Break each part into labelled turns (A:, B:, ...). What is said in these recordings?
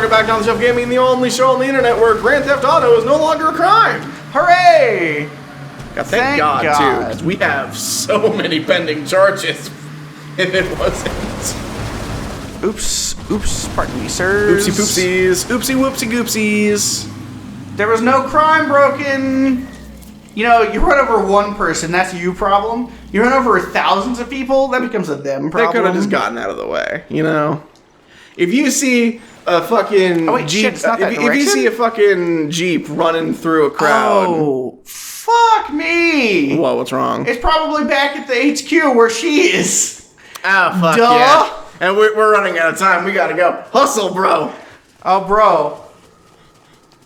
A: Welcome back to On the Shelf Gaming, the only show on the internet where Grand Theft Auto is no longer a crime.
B: Hooray!
A: Thank God, too, because we have so many pending charges. If it wasn't.
B: Oops, pardon me, sirs.
A: Oopsie poopsies, oopsie whoopsie goopsies.
B: There was no crime broken. You know, you run over one person, that's a you problem. You run over thousands of people, that becomes a them problem.
A: They could have just gotten out of the way, you know? If you see a fucking Jeep, if you see a fucking Jeep running through a crowd.
B: Oh, fuck me.
A: Whoa, what's wrong?
B: It's probably back at the HQ where she is.
A: Oh, fuck
B: Duh.
A: yeah. And we're running out of time. We gotta go. Hustle, bro.
B: Oh, bro.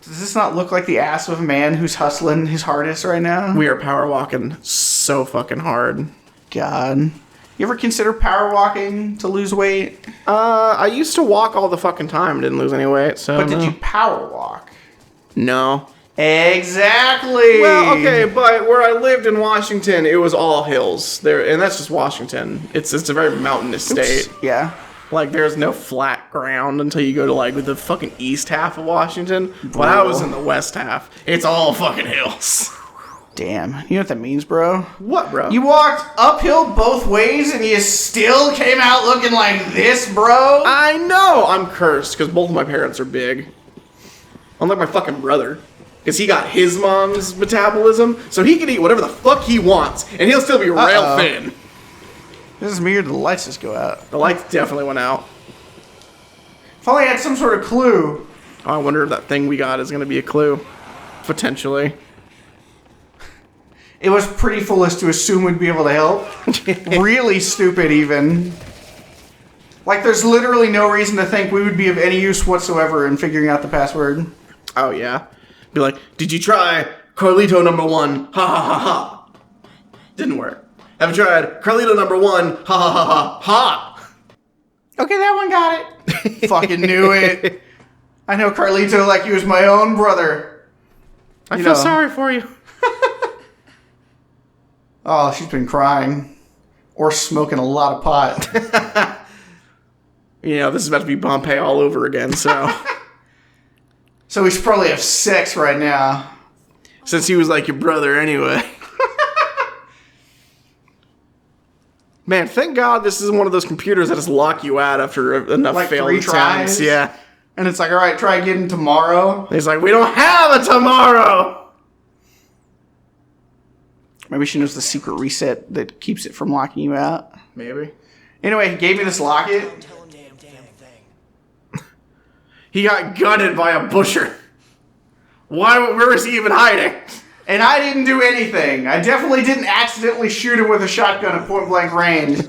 B: Does this not look like the ass of a man who's hustling his hardest right now?
A: We are power walking so fucking hard.
B: God. You ever consider power walking to lose weight?
A: I used to walk all the fucking time and didn't lose any weight, so.
B: But did you power walk?
A: No.
B: Exactly.
A: Well, okay, but where I lived in Washington, it was all hills there, and that's just Washington. It's a very mountainous state.
B: Yeah.
A: Like, there's no flat ground until you go to, like, the fucking east half of Washington. When I was in the west half, it's all fucking hills.
B: Damn. You know what that means, bro?
A: What, bro?
B: You walked uphill both ways and you still came out looking like this, bro?
A: I know! I'm cursed, because both of my parents are big. Unlike my fucking brother. Because he got his mom's metabolism, so he can eat whatever the fuck he wants, and he'll still be rail thin.
B: This is weird, the lights just go out.
A: The lights definitely went out.
B: If only I had some sort of clue.
A: Oh, I wonder if that thing we got is going to be a clue. Potentially.
B: It was pretty foolish to assume we'd be able to help. Really stupid, even. Like, there's literally no reason to think we would be of any use whatsoever in figuring out the password.
A: Oh, yeah. Be like, did you try Carlito number 1? Ha ha ha ha. Didn't work. Have you tried Carlito number 1? Ha ha ha ha ha.
B: Okay, that one got it. Fucking knew it. I know Carlito like he was my own brother.
A: I feel sorry for you.
B: Oh, she's been crying. Or smoking a lot of pot.
A: You know, this is about to be Pompeii all over again, so.
B: So we should probably have sex right now.
A: Since he was like your brother anyway. Man, thank God this isn't one of those computers that just lock you out after enough
B: like
A: failed
B: 3
A: attempts.
B: tries?
A: Yeah.
B: And it's like, all right, try again tomorrow.
A: He's like, we don't have a tomorrow.
B: Maybe she knows the secret reset that keeps it from locking you out.
A: Maybe.
B: Anyway, he gave me this locket.
A: He got gutted by a busher. Where is he even hiding?
B: And I didn't do anything. I definitely didn't accidentally shoot him with a shotgun at point blank range.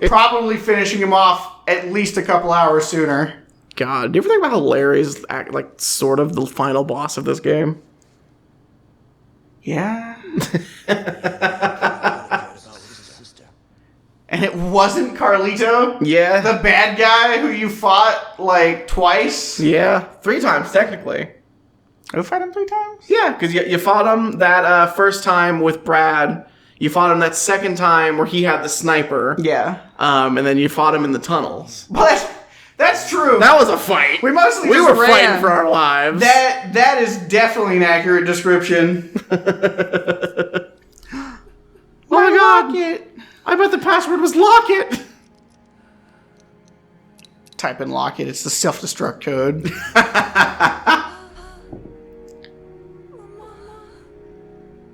B: Probably finishing him off at least a couple hours sooner.
A: God, do you ever think about how Larry's like sort of the final boss of this game?
B: Yeah. And it wasn't Carlito?
A: Yeah.
B: The bad guy who you fought like twice?
A: Yeah, 3 times technically.
B: You fought him 3 times?
A: Yeah, because you fought him that first time with Brad. You fought him that second time where he had the sniper.
B: Yeah.
A: And then you fought him in the tunnels.
B: What? That's true.
A: That was a fight.
B: We mostly
A: we
B: just
A: were
B: ran.
A: fighting for our lives.
B: That is definitely an accurate description.
A: Oh my God!
B: Locket.
A: I bet the password was locket.
B: Type in locket. It's the self-destruct code.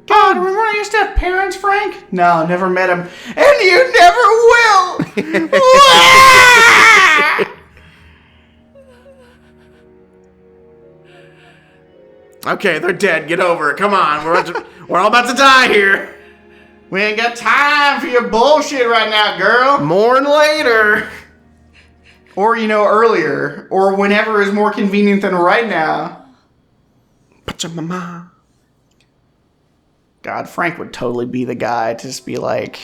B: God, remember I used to have parents, Frank? No, never met him. And you never will!
A: Okay, they're dead. Get over it. Come on. We're all about to die here.
B: We ain't got time for your bullshit right now, girl.
A: Mourn later.
B: Or, earlier. Or whenever is more convenient than right now.
A: Pachamama.
B: God, Frank would totally be the guy to just be like,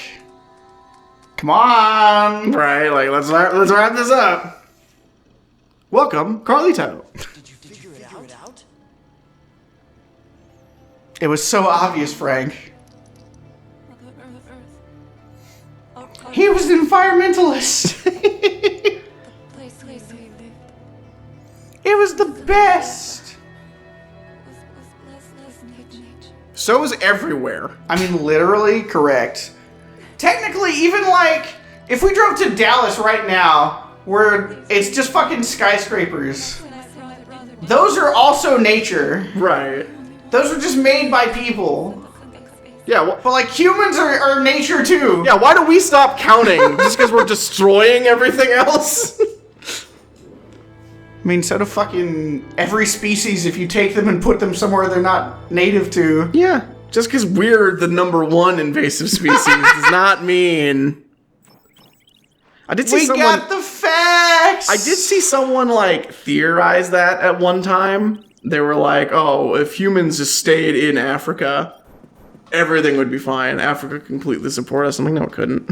B: come on.
A: Right, like, let's wrap this up. Welcome, Carlito.
C: Did you figure it out?
B: It was so obvious, Frank. He was an environmentalist. It was the best.
A: So is everywhere.
B: I mean, literally correct. Technically, even like, if we drove to Dallas right now, where it's just fucking skyscrapers, those are also nature.
A: Right.
B: Those were just made by people.
A: Yeah, well,
B: But like, humans are nature too.
A: yeah, why do we stop counting? Just because we're destroying everything else?
B: I mean, so do fucking every species if you take them and put them somewhere they're not native to.
A: Yeah. Just because we're the number one invasive species does not mean... I did see
B: We
A: someone...
B: got the facts!
A: I did see someone, like, theorize that at one time. They were like, oh, if humans just stayed in Africa, everything would be fine. Africa completely support us. I'm like, no, it couldn't.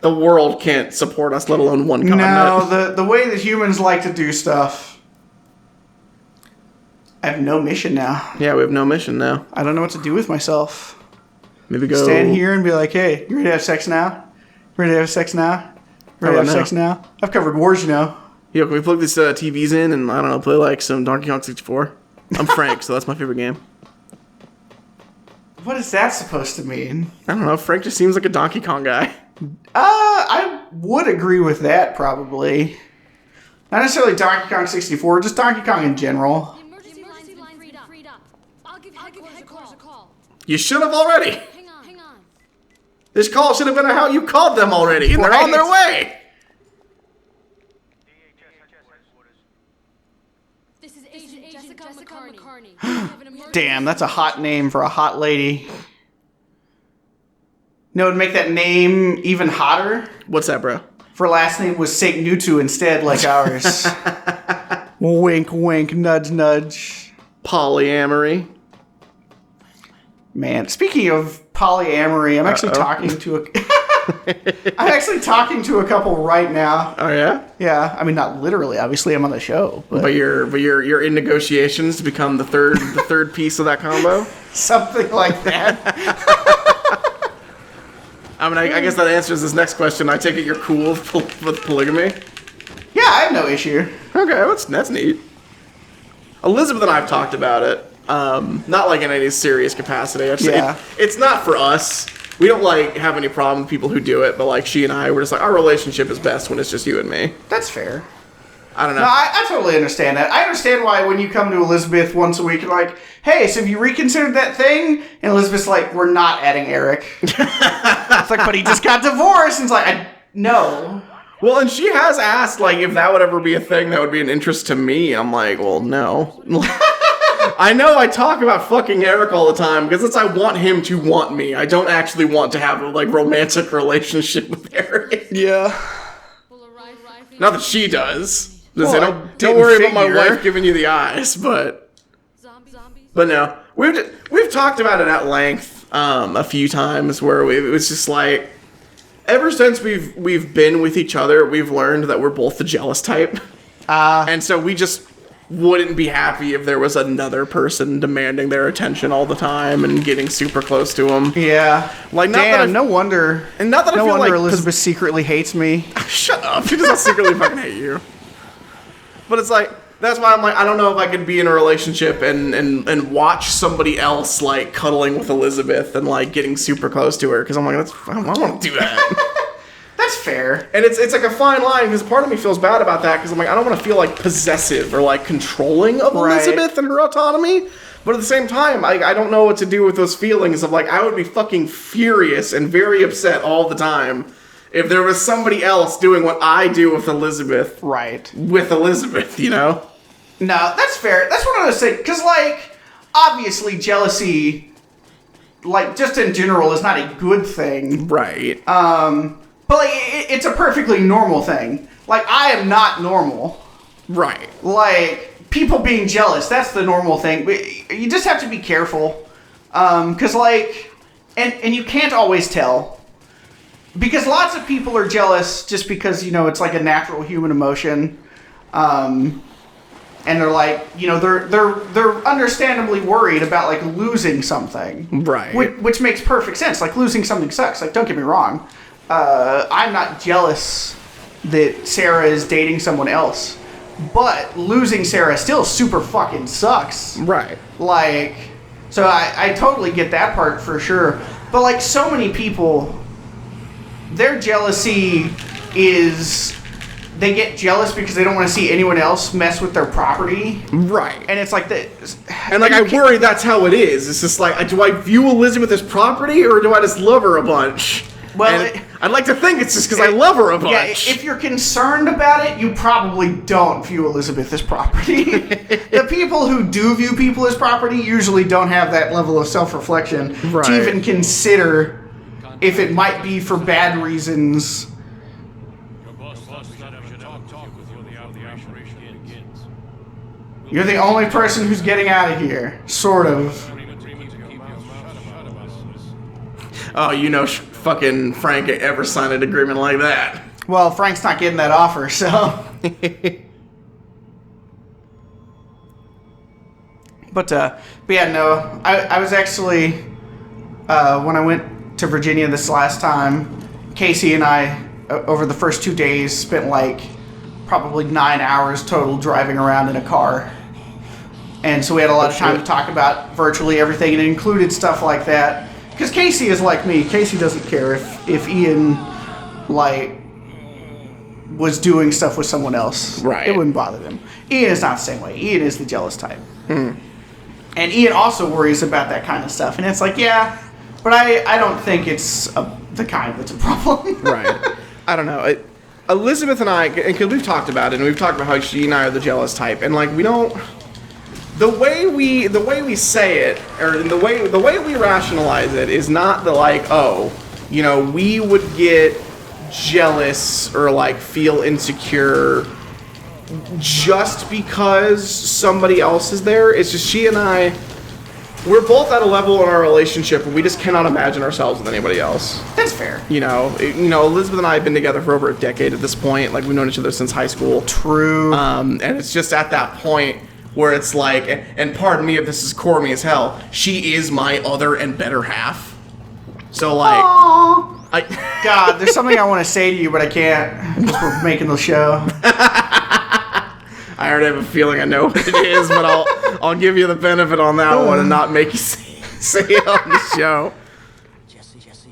A: The world can't support us, let alone one continent.
B: No, the way that humans like to do stuff. I have no mission now.
A: Yeah, we have no mission now.
B: I don't know what to do with myself.
A: Maybe go...
B: Stand here and be like, hey, you ready to have sex now? Ready to have sex now? Ready to have sex now? I've covered wars, you know.
A: Yo, can we plug these TVs in and, I don't know, play like some Donkey Kong 64? I'm Frank, so that's my favorite game.
B: What is that supposed to mean?
A: I don't know, Frank just seems like a Donkey Kong guy.
B: I would agree with that, probably. Not necessarily Donkey Kong 64, just Donkey Kong in general.
D: Emergency line freed up. I'll give headquarters a call.
A: You should have already.
D: Hang on.
A: This call should have been how you called them already, and they're on their way.
D: This is Agent Jessica McCartney. We have an emergency.
B: Damn, that's a hot name for a hot lady. No, it'd make that name even hotter.
A: What's that, bro?
B: If her last name was Inutsu instead, like ours. Wink, wink, nudge, nudge.
A: Polyamory.
B: Man, speaking of polyamory, I'm actually talking to a couple right now.
A: Oh yeah.
B: Yeah, I mean not literally. Obviously, I'm on the show,
A: But you're in negotiations to become the third piece of that combo.
B: something like that.
A: I mean, I guess that answers this next question. I take it you're cool with polygamy.
B: Yeah, I have no issue.
A: Okay, that's neat. Elizabeth and I have talked about it. Not like in any serious capacity.
B: Yeah.
A: It's not for us. We don't like have any problem with people who do it, but like she and I, we're just like our relationship is best when it's just you and me.
B: That's fair.
A: I don't know.
B: No, I totally understand that. I understand why when you come to Elizabeth once a week, you're like, hey, so have you reconsidered that thing? And Elizabeth's like, we're not adding Eric. It's like, but he just got divorced. And it's like, no.
A: Well, and she has asked like if that would ever be a thing that would be an interest to me. I'm like, well, no. I know I talk about fucking Eric all the time because I want him to want me. I don't actually want to have a like romantic relationship with Eric.
B: Yeah.
A: Not that she does.
B: Well,
A: Don't worry about my
B: figure.
A: wife giving you the eyes, but no, we've talked about it at length a few times where it was just like ever since we've been with each other, we've learned that we're both the jealous type, and so we just wouldn't be happy if there was another person demanding their attention all the time and getting super close to them.
B: Yeah.
A: Like, not
B: damn,
A: that I-
B: no wonder.
A: And not that I
B: No
A: feel
B: wonder
A: like
B: Elizabeth secretly hates me.
A: Shut up. She doesn't secretly fucking hate you. But it's like, that's why I'm like, I don't know if I could be in a relationship and watch somebody else, like, cuddling with Elizabeth and, like, getting super close to her. Because I'm like, I don't want to do that.
B: That's fair.
A: And it's like a fine line, because part of me feels bad about that, because I'm like, I don't want to feel, like, possessive or, like, controlling of
B: Right.
A: Elizabeth and her autonomy. But at the same time, I don't know what to do with those feelings of, like, I would be fucking furious and very upset all the time if there was somebody else doing what I do with Elizabeth.
B: Right.
A: With Elizabeth, you know?
B: No, that's fair. That's what I was saying. Because, like, obviously jealousy, like, just in general, is not a good thing.
A: Right.
B: But, like, it's a perfectly normal thing. Like, I am not normal.
A: Right.
B: Like, people being jealous, that's the normal thing. But you just have to be careful. Because, like, and you can't always tell. Because lots of people are jealous just because, you know, it's like a natural human emotion. And they're like, you know, they're understandably worried about, like, losing something.
A: Right.
B: Which makes perfect sense. Like, losing something sucks. Like, don't get me wrong. I'm not jealous that Sarah is dating someone else. but losing Sarah still super fucking sucks.
A: Right.
B: Like, so I totally get that part for sure. But like so many people, their jealousy is they get jealous because they don't want to see anyone else mess with their property.
A: Right.
B: And it's like
A: and like I worry that's how it is. It's just like, do I view Elizabeth as property or do I just love her a bunch? Well, I'd like to think it's just because I love her a bunch.
B: Yeah, if you're concerned about it, you probably don't view Elizabeth as property. The people who do view people as property usually don't have that level of self-reflection to even consider if it might be for bad reasons. You're the only person who's getting out of here, sort of.
A: Oh, you know, fucking Frank ever signed an agreement like that.
B: Well, Frank's not getting that offer, so. But yeah, no. I was actually, when I went to Virginia this last time, Casey and I, over the first 2 days, spent like probably 9 hours total driving around in a car. And so we had a lot of time to talk about virtually everything, and it included stuff like that. Because Casey is like me. Casey doesn't care if Ian, like, was doing stuff with someone else.
A: Right.
B: It wouldn't bother them. Ian is not the same way. Ian is the jealous type. And Ian also worries about that kind of stuff. And it's like, yeah, but I don't think it's the kind that's a problem. Right.
A: I don't know. Elizabeth and I, because we've talked about it, and we've talked about how she and I are the jealous type, and like we don't. The way we say it, or the way we rationalize it, is not the like, oh, you know, we would get jealous or like feel insecure just because somebody else is there. It's just she and I, we're both at a level in our relationship where we just cannot imagine ourselves with anybody else.
B: That's fair.
A: You know, Elizabeth and I have been together for over a decade at this point. Like we've known each other since high school.
B: True.
A: And it's just at that point where it's like, and pardon me if this is corny as hell, she is my other and better half. So like,
B: God, there's something I want to say to you, but I can't because we're making the show.
A: I already have a feeling I know what it is, but I'll give you the benefit on that one and not make you say it on the show.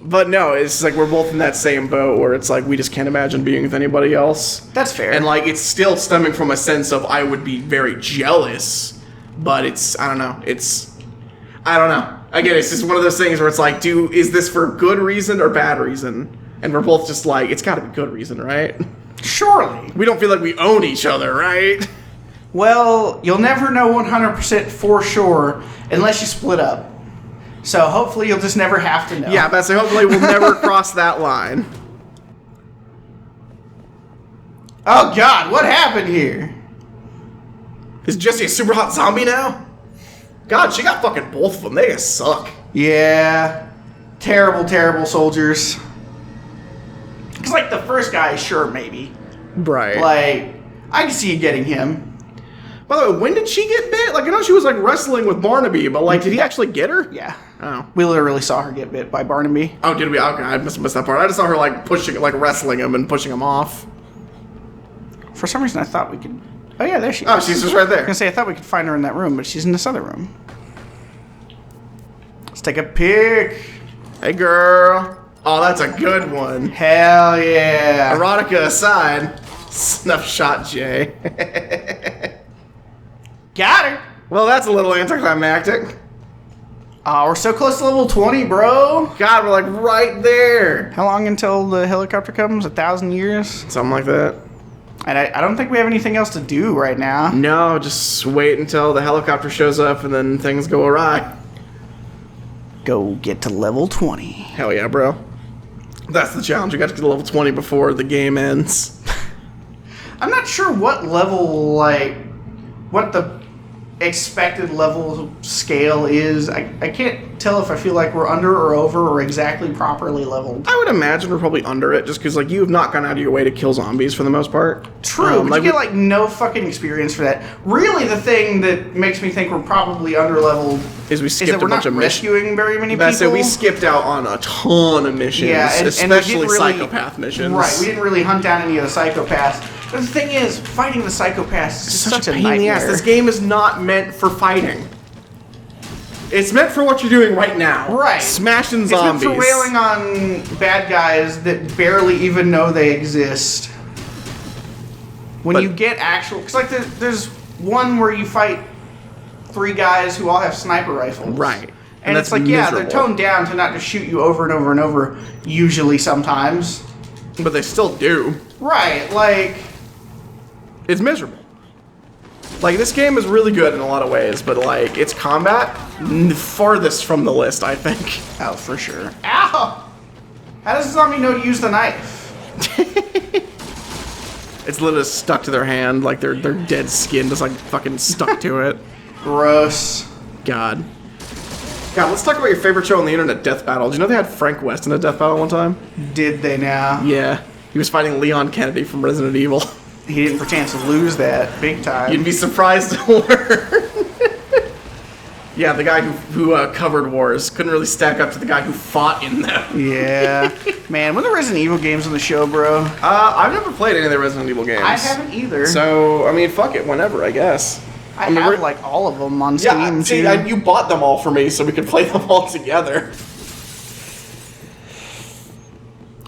A: But no, it's like we're both in that same boat where it's like we just can't imagine being with anybody else.
B: That's fair.
A: And like it's still stemming from a sense of I would be very jealous, but I don't know. Again, it's just one of those things where it's like, is this for good reason or bad reason? And we're both just like, it's got to be good reason, right?
B: Surely.
A: We don't feel like we own each other, right?
B: Well, you'll never know 100% for sure unless you split up. So hopefully you'll just never have to know.
A: Yeah, but so hopefully we'll never cross that line.
B: Oh God, what happened here?
A: Is Jesse a super hot zombie now? God, she got fucking both of them. They just suck.
B: Yeah. Terrible, terrible soldiers. Because like the first guy, sure, maybe.
A: Right.
B: Like, I can see you getting him.
A: By the way, when did she get bit? Like, I know she was, like, wrestling with Barnaby, but, like, did he actually get her?
B: Yeah.
A: Oh.
B: We literally saw her get bit by Barnaby.
A: Oh, did we? Okay, I missed that part. I just saw her, like, wrestling him and pushing him off.
B: For some reason, I thought we could... Oh, yeah, there she is.
A: Oh, she's just right there.
B: I was going to say, I thought we could find her in that room, but she's in this other room. Let's take a pic.
A: Hey, girl. Oh, that's a good one.
B: Hell yeah.
A: Erotica aside, snuff shot Jay.
B: Got her.
A: Well, that's a little anticlimactic.
B: Oh, we're so close to level 20, bro.
A: God, we're like right there.
B: How long until the helicopter comes? 1,000 years?
A: Something like that.
B: And I don't think we have anything else to do right now.
A: No, just wait until the helicopter shows up and then things go awry.
B: Go get to level 20.
A: Hell yeah, bro. That's the challenge. We got to get to level 20 before the game ends.
B: I'm not sure what level, like, what the expected level scale is. I can't tell if I feel like we're under or over or exactly properly leveled.
A: I would imagine we're probably under it just because, like, you have not gone out of your way to kill zombies for the most part.
B: True, but you get, like, no fucking experience for that. Really, the thing that makes me think we're probably under leveled
A: is we skipped a bunch of missions.
B: Rescuing very many people.
A: So we skipped out on a ton of missions,
B: yeah,
A: especially psychopath missions.
B: Right, we didn't really hunt down any of the psychopaths. The thing is, fighting the psychopaths is such a
A: pain in the ass.
B: nightmare.
A: This game is not meant for fighting. It's meant for what you're doing right now.
B: Right.
A: Smashing
B: It's
A: zombies.
B: meant for wailing on bad guys that barely even know they exist. When
A: But-
B: you get actual... Because, like, there's one where you fight 3 guys who all have sniper rifles.
A: Right.
B: And
A: that's
B: it's like, yeah, they're
A: miserable.
B: toned down to not just shoot you over and over and over, usually sometimes.
A: But they still do.
B: Right, like...
A: It's miserable. Like, this game is really good in a lot of ways, but, like, its combat, farthest from the list, I think.
B: Oh, for sure. Ow! How does a zombie know to use the knife?
A: It's literally stuck to their hand, like their dead skin just, like, fucking stuck to it.
B: Gross.
A: God, let's talk about your favorite show on the internet, Death Battle. Did you know they had Frank West in a Death Battle one time?
B: Did they now?
A: Yeah. He was fighting Leon Kennedy from Resident Evil.
B: He didn't pretend to lose that big time.
A: You'd be surprised to learn. Yeah, the guy who covered wars couldn't really stack up to the guy who fought in them.
B: Yeah. Man, when the Resident Evil games on the show, bro?
A: I've never played any of the Resident Evil games.
B: I haven't either.
A: So, I mean, fuck it, whenever, I guess.
B: I
A: mean,
B: have, like, all of them on Steam,
A: Yeah, see,
B: too.
A: you bought them all for me so we could play them all together.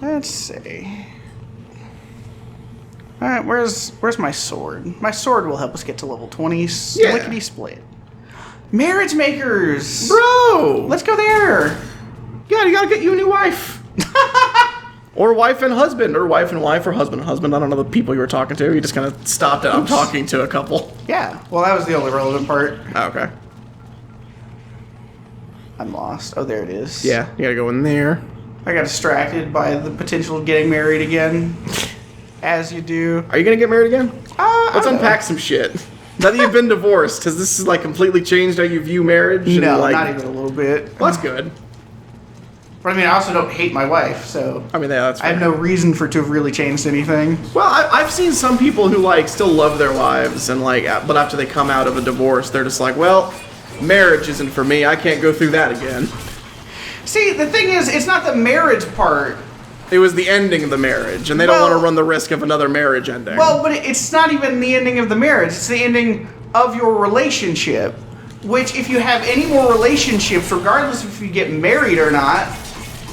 B: Let's see. Alright, where's my sword? My sword will help us get to level 20.
A: Yeah.
B: Lickety split. Marriage makers!
A: Bro!
B: Let's go there!
A: Yeah, you gotta get you a new wife. Or wife and husband, or wife and wife, or husband and husband. I don't know the people you were talking to. You just kind of stopped at I'm talking to a couple.
B: Yeah, well, that was the only relevant part.
A: Oh, okay.
B: I'm lost. Oh, there it is.
A: Yeah, you gotta go in there.
B: I got distracted by the potential of getting married again. As you do.
A: Are you gonna get married again? Let's
B: don't
A: unpack some shit. Now that you've been divorced, has this like completely changed how you view marriage? And,
B: No,
A: like,
B: not even a little bit.
A: Well, that's good.
B: But I mean, I also don't hate my wife, so
A: I mean, yeah, that's
B: I have
A: fair.
B: no reason for it to have really changed anything.
A: Well, I've seen some people who like still love their wives and like, but after they come out of a divorce, they're just like, well, marriage isn't for me. I can't go through that again.
B: See, the thing is, it's not the marriage part.
A: It was the ending of the marriage, and they don't
B: Well-
A: want to run the risk of another marriage ending.
B: Well, but it's not even the ending of the marriage. It's the ending of your relationship. Which, if you have any more relationships, regardless if you get married or not,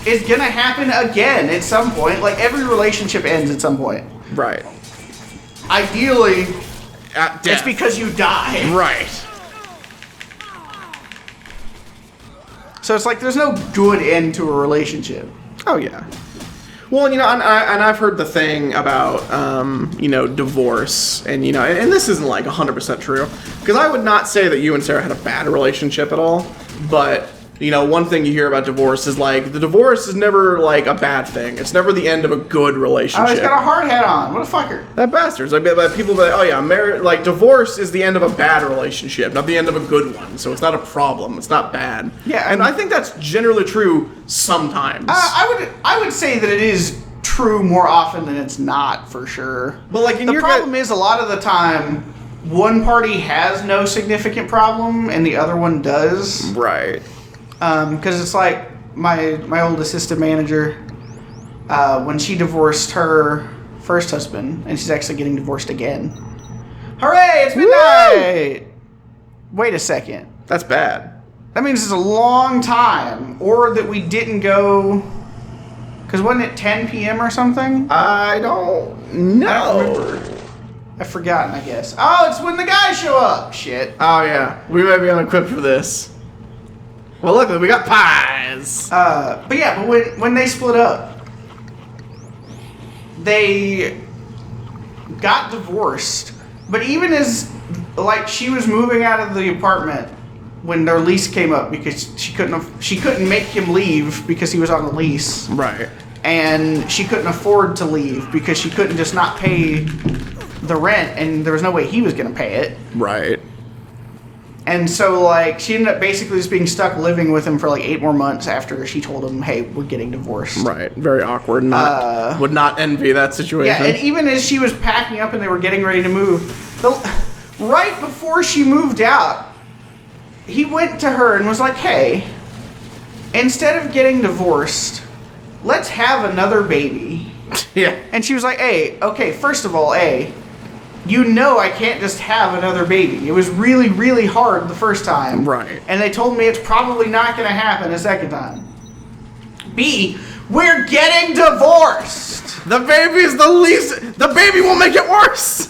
B: is gonna happen again at some point. Like, every relationship ends at some point.
A: right.
B: Ideally,
A: At death.
B: it's because you die.
A: Right.
B: So it's like there's no good end to a relationship.
A: Oh yeah. Well, you know, and I've heard the thing about, divorce, and and this isn't like 100% true, because I would not say that you and Sarah had a bad relationship at all, but one thing you hear about divorce is like the divorce is never like a bad thing. It's never the end of a good relationship.
B: Oh, he's got a hard hat on. What a fucker.
A: That bastards. Like people be like, oh yeah, marriage, like divorce is the end of a bad relationship, not the end of a good one. So it's not a problem. It's not bad.
B: Yeah,
A: and I think that's generally true sometimes.
B: I would say that it is true more often than it's not, for sure.
A: But like
B: The problem is a lot of the time, one party has no significant problem and the other one does.
A: Right.
B: Because it's like my old assistant manager, when she divorced her first husband, and she's actually getting divorced again. Hooray! It's midnight. Wait a second.
A: That's bad.
B: That means it's a long time, or that we didn't go. Because wasn't it 10 p.m. or something?
A: I don't know.
B: I don't remember. I've forgotten, I guess. Oh, it's when the guys show up. Shit.
A: Oh yeah, we might be unequipped for this. Well, look, we got pies.
B: But when they split up, they got divorced. But even as like she was moving out of the apartment when their lease came up, because she couldn't make him leave because he was on the lease,
A: Right.
B: and she couldn't afford to leave because she couldn't just not pay the rent, and there was no way he was going to pay it.
A: Right.
B: And so, like, she ended up basically just being stuck living with him for like 8 more months after she told him, hey, we're getting divorced.
A: Right. Very awkward. Would not envy that situation.
B: Yeah, and even as she was packing up and they were getting ready to move, right before she moved out, he went to her and was like, hey, instead of getting divorced, let's have another baby.
A: Yeah.
B: And she was like, hey, okay, first of all, you know I can't just have another baby. It was really, really hard the first time.
A: Right.
B: And they told me it's probably not going to happen a second time. B, we're getting divorced.
A: The baby is the least. The baby will make it worse.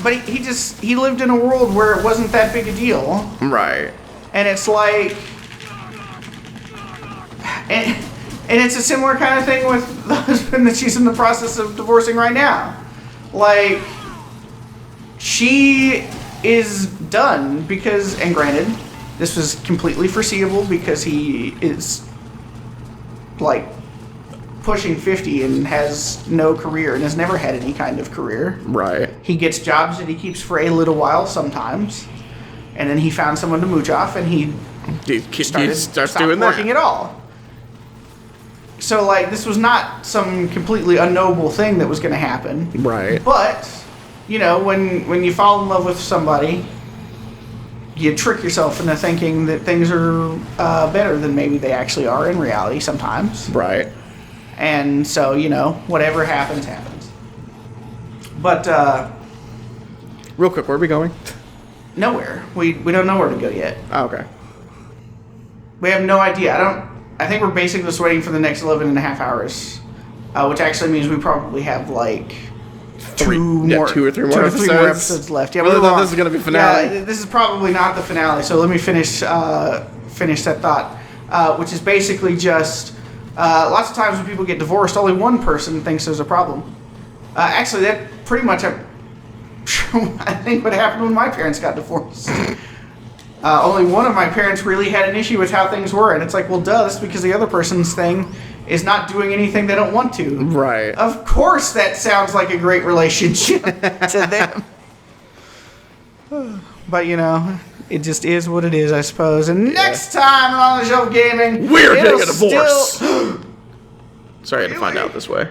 B: But he lived in a world where it wasn't that big a deal.
A: Right.
B: And it's like, and it's a similar kind of thing with the husband that she's in the process of divorcing right now. Like, she is done because, and granted, this was completely foreseeable because he is like pushing 50 and has no career and has never had any kind of career.
A: Right.
B: He gets jobs that he keeps for a little while sometimes, and then he found someone to mooch off, and he
A: starts
B: stopped
A: doing
B: working
A: that.
B: at all. So, like, this was not some completely unknowable thing that was going to happen.
A: Right.
B: But, you know, when you fall in love with somebody, you trick yourself into thinking that things are better than maybe they actually are in reality sometimes.
A: Right.
B: And so, you know, whatever happens, happens. But,
A: Real quick, where are we going?
B: nowhere. We don't know where to go yet.
A: Oh, okay.
B: We have no idea. I think we're basically just waiting for the next 11 and a half hours. Which actually means we probably have, like, two or three more episodes left. Yeah,
A: Really
B: we're
A: thought
B: wrong.
A: this was gonna be finale.
B: Yeah, this is probably not the finale. So let me finish that thought, which is basically just lots of times when people get divorced, only one person thinks there's a problem. Actually, that pretty much I think what happened when my parents got divorced. Only one of my parents really had an issue with how things were, and it's like, well, duh, that's because the other person's thing is not doing anything they don't want to.
A: Right.
B: Of course that sounds like a great relationship to them. But, you know, it just is what it is, I suppose. And next time on the Shelf Gaming,
A: We're
B: it'll
A: getting a divorce.
B: still-
A: Sorry, I had to find
B: Really?
A: out this way.